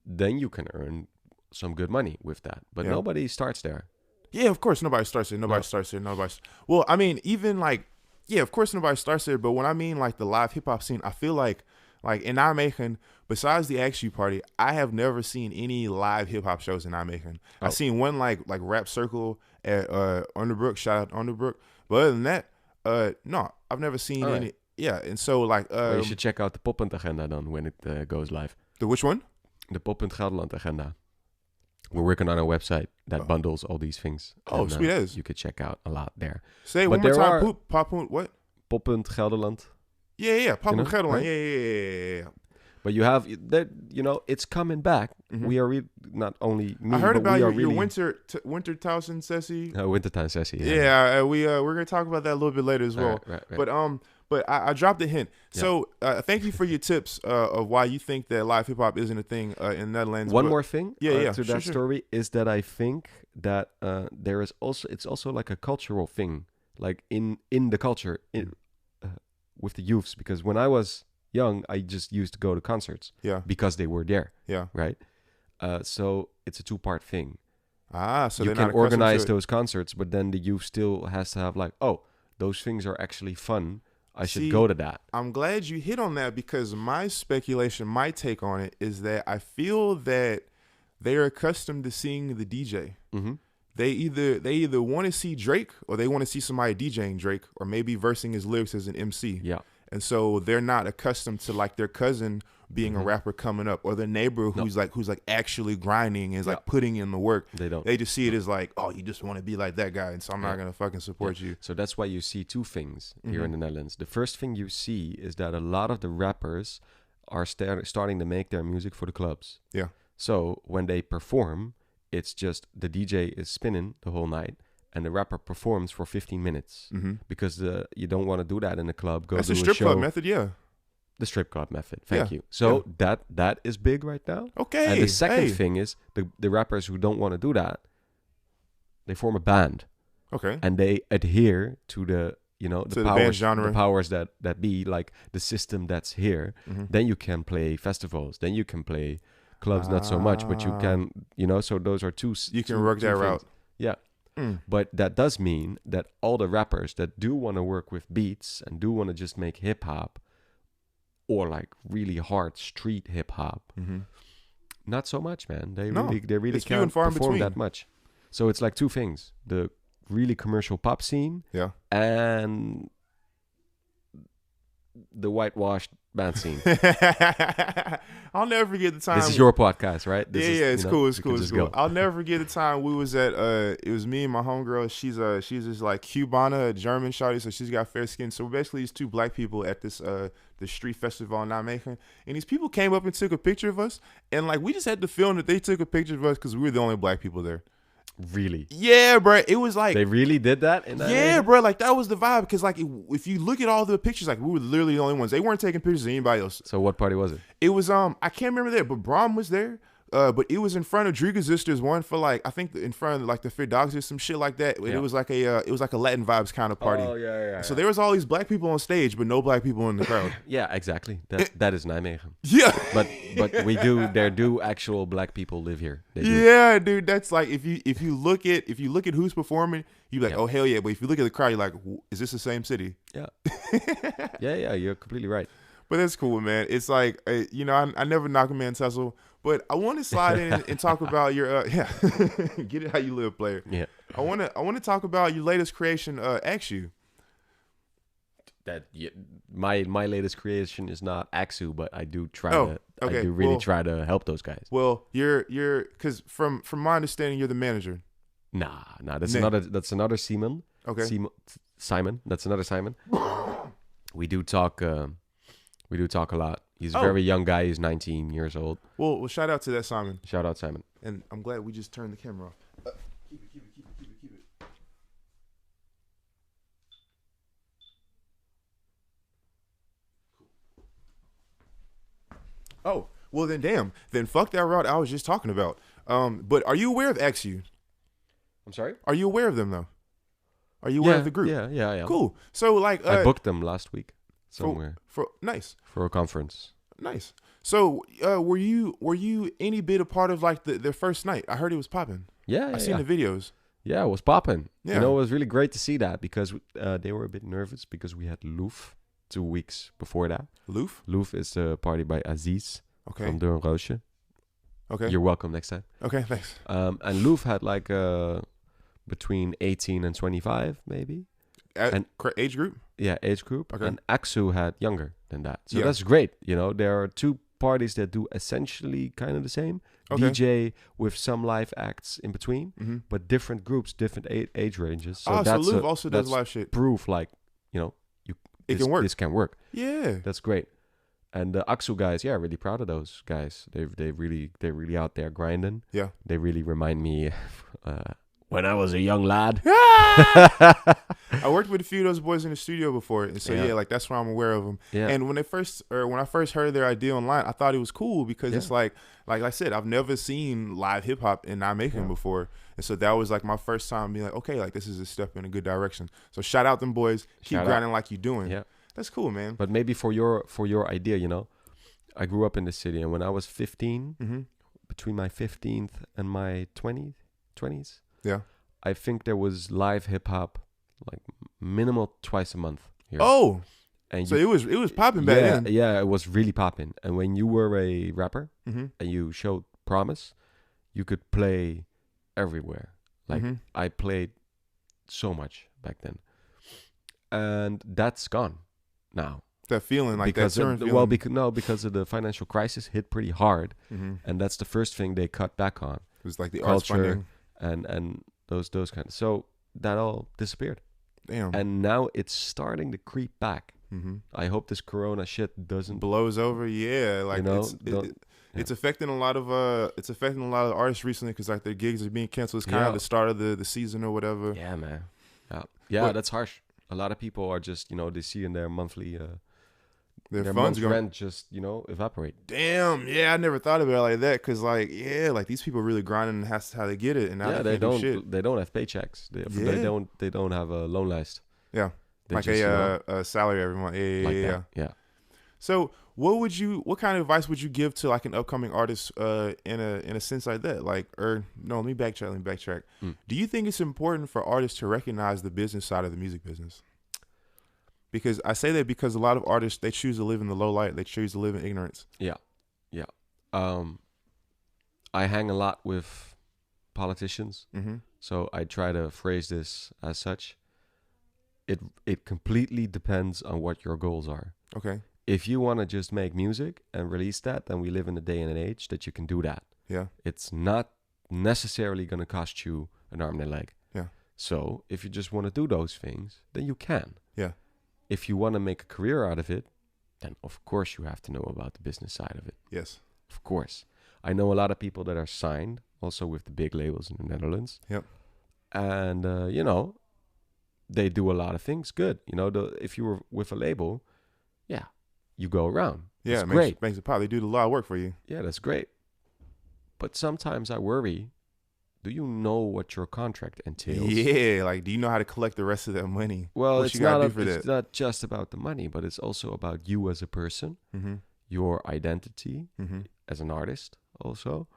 Then you can earn some good money with that, but nobody starts there. Yeah, of course nobody starts there. Well, I mean, even like, yeah, of course nobody starts there. But when I mean like the live hip hop scene, I feel like in Nijmegen, besides the Action Party, I have never seen any live hip hop shows in Nijmegen. Oh. I've seen one like Rap Circle at Underbrook. Shout out Underbrook. But other than that, no, I've never seen any. Right. Yeah, and so like, you should check out the Poppunt agenda then when it goes live. The which one? The Poppunt Gelderland agenda. We're working on a website that bundles all these things. Oh, and, sweet as. You could check out a lot there. Say one more time. Poppunt what? Poppunt Gelderland. Yeah. Poppunt Gelderland. Right? Yeah. But you have that. It's coming back. We are not only. Me, I heard but about your really wintertuin sessie. Wintertuin sessie. Yeah. We're gonna talk about that a little bit later as well. Right. But I dropped a hint. Yeah. So thank you for your tips of why you think that live hip hop isn't a thing in Netherlands. One more thing to that sure. story is that I think that there is it's also like a cultural thing, like in the culture with the youths. Because when I was young, I just used to go to concerts because they were there. Yeah. Right. So it's a 2-part thing. So you can organize those concerts, but then the youth still has to have like, oh, those things are actually fun. I should go to that. I'm glad you hit on that because my speculation, my take on it is that I feel that they're accustomed to seeing the DJ. Mm-hmm. They either want to see Drake or they want to see somebody DJing Drake or maybe versing his lyrics as an MC. Yeah. And so they're not accustomed to like their cousin being a rapper coming up or their neighbor who's like actually grinding and is like putting in the work. They don't. They just see it as like, oh, you just want to be like that guy, and so I'm not gonna fucking support you. So that's why you see two things here in the Netherlands. The first thing you see is that a lot of the rappers are starting to make their music for the clubs. Yeah. So when they perform, it's just the DJ is spinning the whole night and the rapper performs for 15 minutes because you don't want to do that in the club. That's the strip club method, yeah. The strip club method. Thank you. So that is big right now. Okay. And the second thing is the rappers who don't want to do that, they form a band. Okay. And they adhere to the the powers, genre. the powers that be, like the system that's here. Then you can play festivals. Then you can play clubs, not so much, but you can, so those are two. You can work that route. Yeah. But that does mean that all the rappers that do want to work with beats and do want to just make hip hop or like really hard street hip hop, not so much, man. They really can't perform that much. So it's like two things: the really commercial pop scene, and the whitewashed band scene. I'll never forget the time. This is your podcast, right? It's cool. It's cool. I'll never forget the time we was at. It was me and my homegirl. She's this like Cubana, German shawty, so she's got fair skin. So basically, these two black people at this the street festival in Nijmegen, and these people came up and took a picture of us, and like we just had to film that they took a picture of us because we were the only black people there. Really? Yeah, bro. It was like they really did that. Bro. Like that was the vibe. Because like if you look at all the pictures, like we were literally the only ones. They weren't taking pictures of anybody else. So what party was it? It was I can't remember there, but Brahm was there. But it was in front of Driga Sisters, one for like I think in front of like the Fear Dogs or some shit like that. Yeah. It was like a Latin vibes kind of party. Oh yeah. So there was all these black people on stage, but no black people in the crowd. Yeah, exactly. That is Nijmegen. Yeah. But there do actual black people live here. Yeah, dude. That's like if you look at who's performing, you're like, oh hell yeah. But if you look at the crowd, you're like, is this the same city? Yeah. yeah. You're completely right. But that's cool, man. It's like, I never knock a man's hustle, but I want to slide in and talk about your, get it how you live, player. Yeah. I want to talk about your latest creation, Axu. My latest creation is not Axu, but I do try try to help those guys. Well, you're because from my understanding, you're the manager. Nah. That's another Simon. Okay. Simon. That's another Simon. We do talk a lot. He's a very young guy. He's 19 years old. Well, shout out to that Simon. Shout out Simon. And I'm glad we just turned the camera off. Keep it. Oh, well then damn. Then fuck that route I was just talking about. But are you aware of XU? I'm sorry? Are you aware of them though? Are you aware of the group? Yeah. Cool. So like I booked them last week somewhere. Nice. For a conference. Nice. So were you any bit a part of like their first night? I heard it was popping. Yeah. I seen the videos. Yeah, it was popping. Yeah. It was really great to see that because they were a bit nervous because we had Loof 2 weeks before that. Loof? Loof is a party by Aziz from Durn Roosje. Okay. You're welcome next time. Okay, thanks. And Loof had like between 18 and 25 maybe. Age group? Yeah, age group. Okay. And Axu had younger than that. So that's great. There are two parties that do essentially kind of the same. Okay. DJ with some live acts in between, but different groups, different age ranges. So so Loof also does live shit. Proof like, it can work. This can work. Yeah. That's great. And the Axu guys, really proud of those guys. They're really out there grinding. Yeah. They really remind me when I was a young lad. I worked with a few of those boys in the studio before, and so like that's why I'm aware of them. Yeah. And when I first heard their idea online, I thought it was cool because it's like I said, I've never seen live hip hop in Nijmegen before, and so that was like my first time being like, okay, like this is a step in a good direction. So shout out them boys, keep grinding like you're doing. Yeah, that's cool, man. But maybe for your idea, I grew up in the city, and when I was 15, between my 15th and my 20s, I think there was live hip hop like minimal twice a month here. Oh, And So it was popping back then. Yeah, it was really popping. And when you were a rapper Mm-hmm. and you showed promise, you could play everywhere. Like Mm-hmm. I played so much back then, and that's gone now. That feeling, like Because that of, feeling. well, because of the financial crisis hit pretty hard, Mm-hmm. and that's the first thing they cut back on. It was like the arts Culture funding. and those kind of. So that all disappeared, Damn. and now it's starting to creep back. Mm-hmm. I hope this Corona shit doesn't. Blows over, yeah. Like You know, it's affecting a lot of artists recently because like their gigs are being canceled. It's kind of the start of the season or whatever. Yeah, man. Yeah, But- that's harsh. A lot of people are just they see in their monthly Their their funds month's going. rent just evaporate. Damn, yeah, I never thought about it like that because like like these people really grinding and that's how they get it, and now Yeah, they they can't don't do shit. they don't have paychecks. They don't have a loan list. Yeah, They like just, a salary every month. Yeah, like yeah, that. Yeah. So what kind of advice would you give to like an upcoming artist in a sense like that? Like, or no, let me backtrack. Do you think it's important for artists to recognize the business side of the music business? Because I say that because a lot of artists, they choose to live in the low light. They choose to live in ignorance. Yeah. I hang a lot with politicians, Mm-hmm. so I try to phrase this as such. It completely depends on what your goals are. Okay. If you want to just make music and release that, then we live in a day and an age that you can do that. Yeah. It's not necessarily going to cost you an arm and a leg. Yeah. So if you just want to do those things, then you can. Yeah. If you want to make a career out of it, then of course you have to know about the business side of it. Yes. Of course. I know a lot of people that are signed also with the big labels in the Netherlands. Yep. And, they do a lot of things good. If you were with a label, yeah, you go around. Yeah, It's it great. makes it pop. They do a lot of work for you. Yeah, that's great. But sometimes I worry, do you know what your contract entails? Yeah, like do you know how to collect the rest of that money? Well, What it's you gotta not do for it's that? not just about the money, but it's also about you as a person, Mm-hmm. your identity Mm-hmm. as an artist also.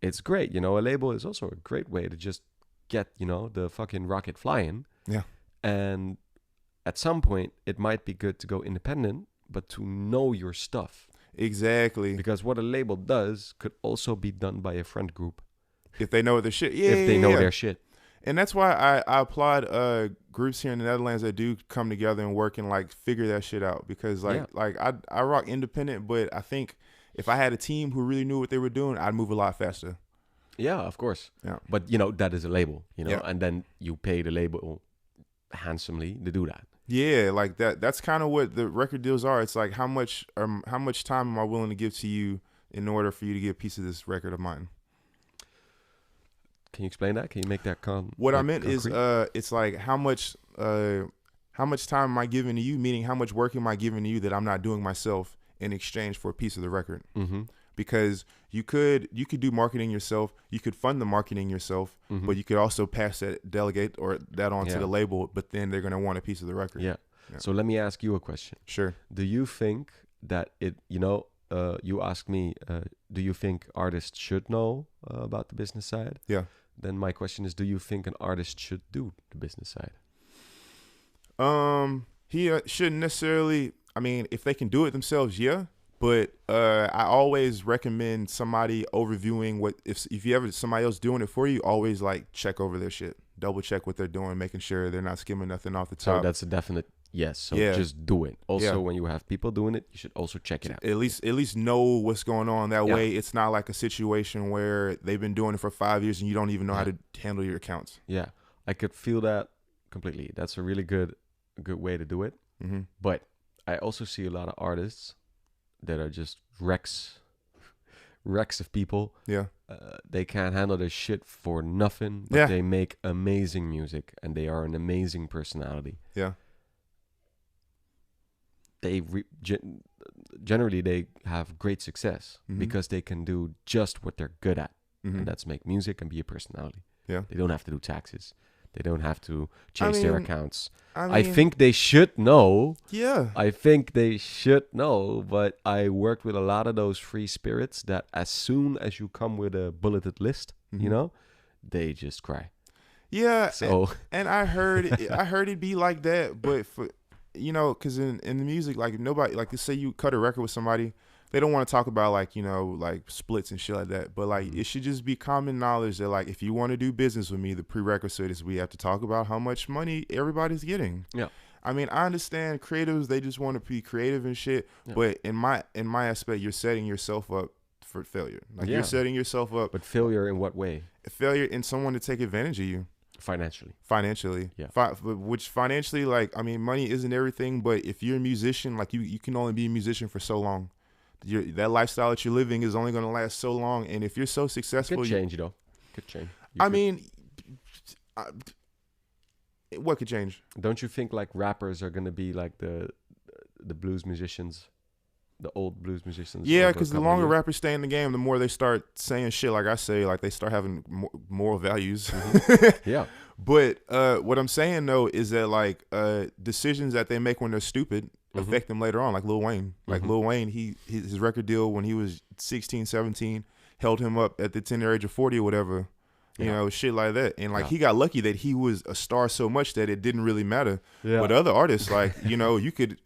It's great. A label is also a great way to just get, the fucking rocket flying. Yeah. And at some point, it might be good to go independent, but to know your stuff. Exactly. Because what a label does could also be done by a friend group If they know their shit. Yeah. if they know yeah. their shit. And that's why I applaud groups here in the Netherlands that do come together and work and like figure that shit out. Because I rock independent, but I think if I had a team who really knew what they were doing, I'd move a lot faster. Yeah, of course. Yeah. But, that is a label, Yeah. and then you pay the label handsomely to do that. Yeah, like that. That's kind of what the record deals are. It's like how much time am I willing to give to you in order for you to get a piece of this record of mine? Can you explain that? Can you make that What I meant concrete? is, it's like how much time am I giving to you? Meaning, how much work am I giving to you that I'm not doing myself in exchange for a piece of the record? Mm-hmm. Because you could do marketing yourself, you could fund the marketing yourself, Mm-hmm. but you could also delegate that on to Yeah. the label. But then they're gonna want a piece of the record. Yeah. Yeah. So let me ask you a question. Sure. Do you think that you asked me, do you think artists should know about the business side? Yeah. Then my question is, do you think an artist should do the business side? He shouldn't necessarily. I mean, if they can do it themselves, yeah. But I always recommend somebody overviewing what if you ever somebody else doing it for you, always like check over their shit, double check what they're doing, making sure they're not skimming nothing off the So top. that's a definite yes. So Yeah. just do it. Also, Yeah. when you have people doing it, you should also check it out. At least know what's going on. That Yeah. way, it's not like a situation where they've been doing it for 5 years and you don't even know how to handle your accounts. Yeah, I could feel that completely. That's a really good way to do it. Mm-hmm. But I also see a lot of artists that are just wrecks of people. Yeah. They can't handle their shit for nothing, but Yeah. they make amazing music and they are an amazing personality. Yeah. They generally they have great success Mhm. because they can do just what they're good at, Mm-hmm. and that's make music and be a personality. Yeah. They don't have to do taxes. They don't have to chase their mean, accounts. I I think they should know. Yeah. I think they should know, but I worked with a lot of those free spirits that as soon as you come with a bulleted list, Mhm. they just cry. Yeah. So And I heard it be like that, but you know, because in the music, like nobody, like let's say you cut a record with somebody, they don't want to talk about like, you know, like splits and shit like that. But like it should just be common knowledge that like if you want to do business with me, the prerequisite is we have to talk about how much money everybody's getting. Yeah. I mean, I understand creatives, they just want to be creative and shit. Yeah. But in my aspect, you're setting yourself up for failure. Like you're setting yourself up. But failure in what way? Failure in someone to take advantage of you. Financially. Yeah. Which financially, like, I mean, money isn't everything, but if you're a musician, like you can only be a musician for so long. That lifestyle that you're living is only going to last so long. And if you're so successful. Could change, though. Could change. What could change? Don't you think like rappers are going to be like the blues musicians? The old blues musicians. Yeah, because the longer rappers stay in the game, the more they start saying shit like I say, like they start having moral values. Mm-hmm. Yeah. But what I'm saying, though, is that like decisions that they make when they're stupid affect them later on, like Lil Wayne. Like Lil Wayne, his record deal when he was 16, 17, held him up at the tender age of 40 or whatever. You know, shit like that. And like he got lucky that he was a star so much that it didn't really matter. Yeah. But other artists, like, you know, you could...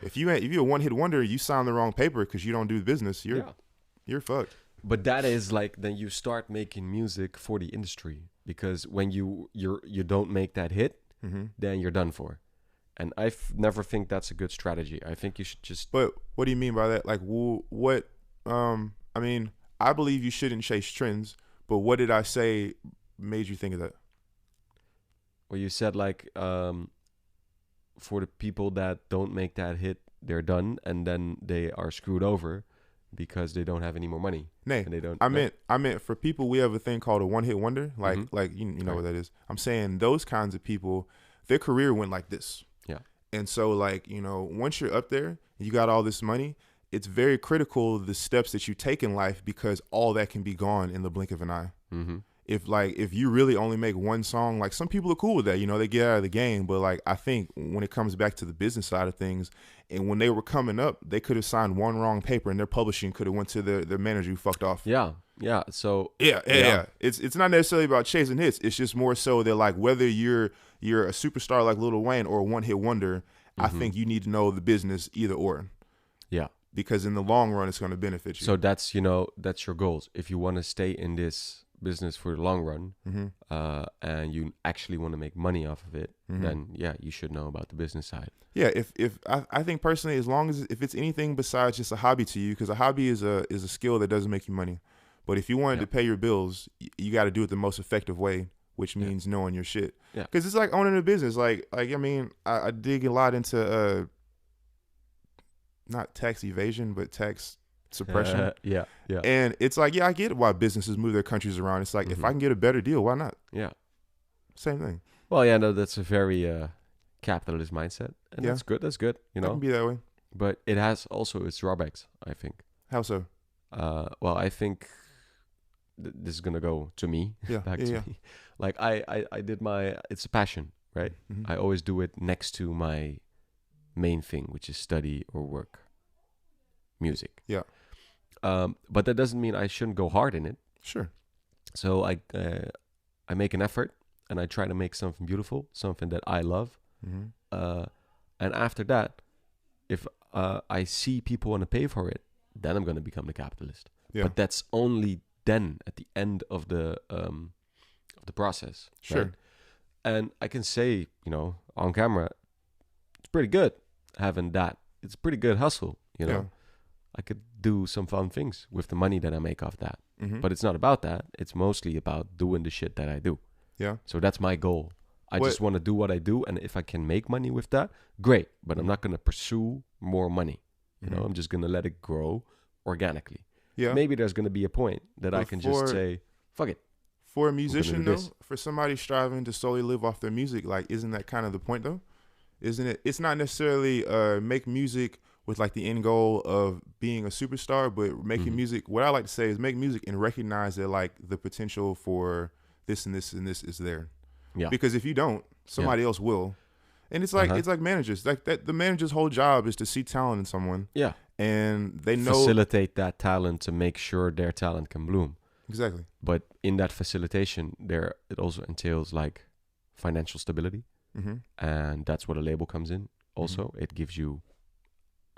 If you're a one-hit wonder, you sign the wrong paper because you don't do business. You're fucked. But that is like then you start making music for the industry, because when you don't make that hit, then you're done for. And I never think that's a good strategy. I think you should just. But what do you mean by that? Like what? I mean, I believe you shouldn't chase trends. But what did I say made you think of that? Well, you said like. For the people that don't make that hit, they're done, and then they are screwed over because they don't have any more money. Nay, and they don't. I meant for people, we have a thing called a one-hit wonder. Like you know what that is. I'm saying those kinds of people, their career went like this. Yeah. And so like, you know, once you're up there, you got all this money. It's very critical the steps that you take in life, because all that can be gone in the blink of an eye. Mm-hmm. If you really only make one song, like some people are cool with that, you know, they get out of the game. But like, I think when it comes back to the business side of things, and when they were coming up, they could have signed one wrong paper and their publishing could have went to their manager who fucked off. Yeah. Yeah. So yeah. It's not necessarily about chasing hits. It's just more so that like, whether you're a superstar like Lil Wayne or a one hit wonder, I think you need to know the business either or. Yeah. Because in the long run, it's going to benefit you. So that's, you know, that's your goals. If you want to stay in this business for the long run, and you actually want to make money off of it, then you should know about the business side. Yeah, if I think personally, as long as if it's anything besides just a hobby to you, because a hobby is a skill that doesn't make you money. But if you wanted to pay your bills, you got to do it the most effective way, which means knowing your shit. Yeah, because it's like owning a business. Like I mean, I dig a lot into not tax evasion, but tax suppression. Yeah. And it's like, I get why businesses move their countries around. It's like, if I can get a better deal, why not? Yeah. Same thing. Well, yeah, no, that's a very capitalist mindset. And that's good. That's good, you know. It can be that way. But it has also its drawbacks, I think. How so? Well, I think this is going to go to me. Back to me. Like, I did it's a passion, right? I always do it next to my main thing, which is study or work. Music. Yeah. But that doesn't mean I shouldn't go hard in it. Sure. So I make an effort and I try to make something beautiful, something that I love. And after that, if I see people want to pay for it, then I'm going to become the capitalist. Yeah. But that's only then at the end of the process. Sure. Right? And I can say, you know, on camera, it's pretty good having that. It's a pretty good hustle, you know. Yeah. I could do some fun things with the money that I make off that. But it's not about that. It's mostly about doing the shit that I do. Yeah. So that's my goal. I just want to do what I do. And if I can make money with that, great. But I'm not going to pursue more money. You know, I'm just going to let it grow organically. Yeah. Maybe there's going to be a point that I can just say, fuck it. For a musician, though, for somebody striving to solely live off their music, like, isn't that kind of the point, though? Isn't it? It's not necessarily make music with like the end goal of being a superstar, but making music, what I like to say is make music and recognize that like the potential for this and this and this is there. Yeah. Because if you don't, somebody else will. And it's like it's like managers. Like that the manager's whole job is to see talent in someone. Yeah. And they know facilitate that talent to make sure their talent can bloom. Exactly. But in that facilitation it also entails like financial stability. And that's where the label comes in. Also, it gives you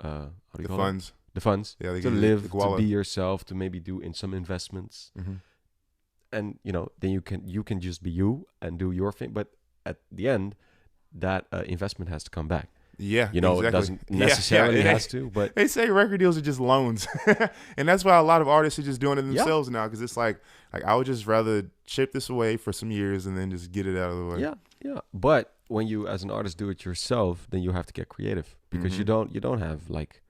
how do you The call funds. it? The funds Yeah, they to give you live, the to guala. be yourself, to maybe do in some investments, and then you can just be you and do your thing. But at the end, that investment has to come back. Yeah, It exactly. doesn't necessarily has to, but They say record deals are just loans, and that's why a lot of artists are just doing it themselves now. Because it's like I would just rather ship this away for some years and then just get it out of the way. yeah. But when you, as an artist, do it yourself, then you have to get creative because you don't have like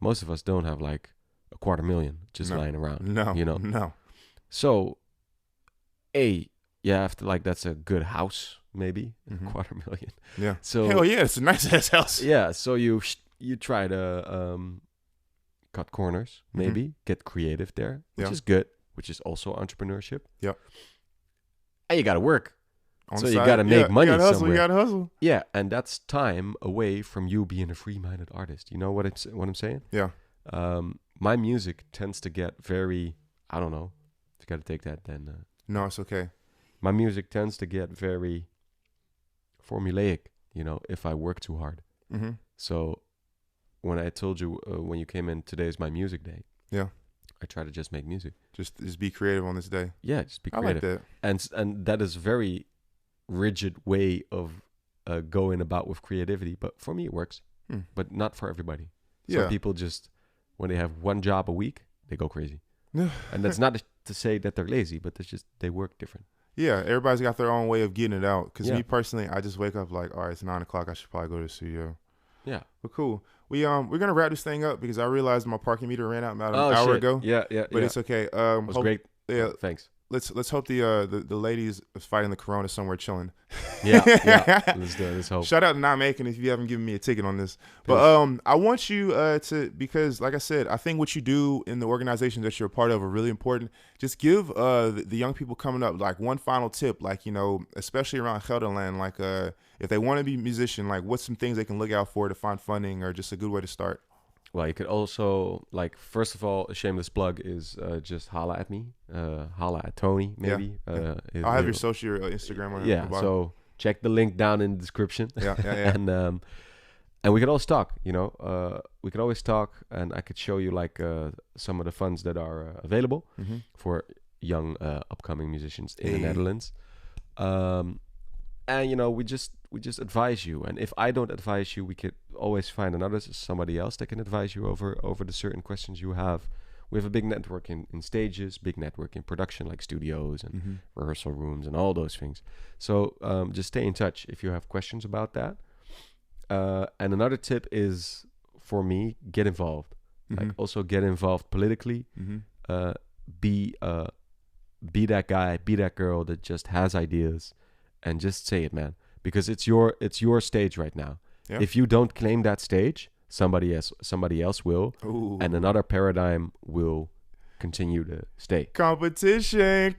most of us don't have like $250,000 just lying around. No. So, you have to that's a good house maybe $250,000. Yeah. So hell yeah, it's a nice ass house. yeah. So you try to cut corners, maybe get creative there, which is good, which is also entrepreneurship. Yep. And you got to work. On So the you side, got to make money somewhere. You got to hustle. Yeah, and that's time away from you being a free-minded artist. You know what I'm saying? Yeah. My music tends to get very, I don't know. You got to take that then. No, it's okay. My music tends to get very formulaic, if I work too hard. So when I told you, when you came in, today is my music day. Yeah. I try to just make music. Just be creative on this day. Yeah, just be I creative. like that. And that is very rigid way of going about with creativity. But for me, it works. But not for everybody. Some people just, when they have one job a week, they go crazy. And that's not to say that they're lazy, but it's just they work different. Yeah, everybody's got their own way of getting it out. Because Yeah. me personally, I just wake up like, all right, it's 9 o'clock. I should probably go to the studio. Yeah. But cool. We're gonna wrap this thing up because I realized my parking meter ran out about an hour ago. Yeah. But it's okay. It was great. Yeah. Thanks. Let's hope the ladies fighting the corona somewhere chilling. Yeah. Let's do it. Let's hope. Shout out to Nijmegen if you haven't given me a ticket on this. But I want you to, because like I said, I think what you do in the organizations that you're a part of are really important. Just give the young people coming up like one final tip, like, especially around Gelderland, like if they want to be a musician, like what's some things they can look out for to find funding or just a good way to start? Well, you could also, first of all, a shameless plug is just holla at me. Holla at Tony, maybe. Yeah. I'll have your social Instagram on yeah, so check the link down in the description. Yeah. And we could always talk, we could always talk, and I could show you some of the funds that are available for young upcoming musicians in the Netherlands. And we just advise you, and if I don't advise you, we could always find somebody else that can advise you over the certain questions you have. We have a big network in stages, big network in production, like studios and rehearsal rooms and all those things. So just stay in touch if you have questions about that. And another tip is, for me, get involved. Also get involved politically. Be that guy, be that girl that just has ideas, and just say it, man. Because it's your stage right now. Yeah. If you don't claim that stage, somebody else will. Ooh. And another paradigm will continue to stay. Competition.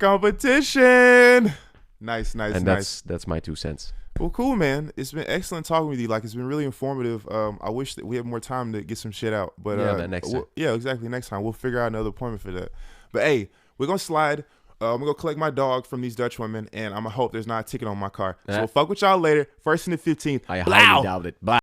Nice. And that's my 2 cents. Well, cool, man. It's been excellent talking with you. It's been really informative. I wish that we had more time to get some shit out. But next time. Yeah, exactly. Next time we'll figure out another appointment for that. But hey, we're gonna slide. I'm gonna go collect my dog from these Dutch women, and I'm gonna hope there's not a ticket on my car. So we'll fuck with y'all later. 1st and the 15th. I highly doubt it. Bye.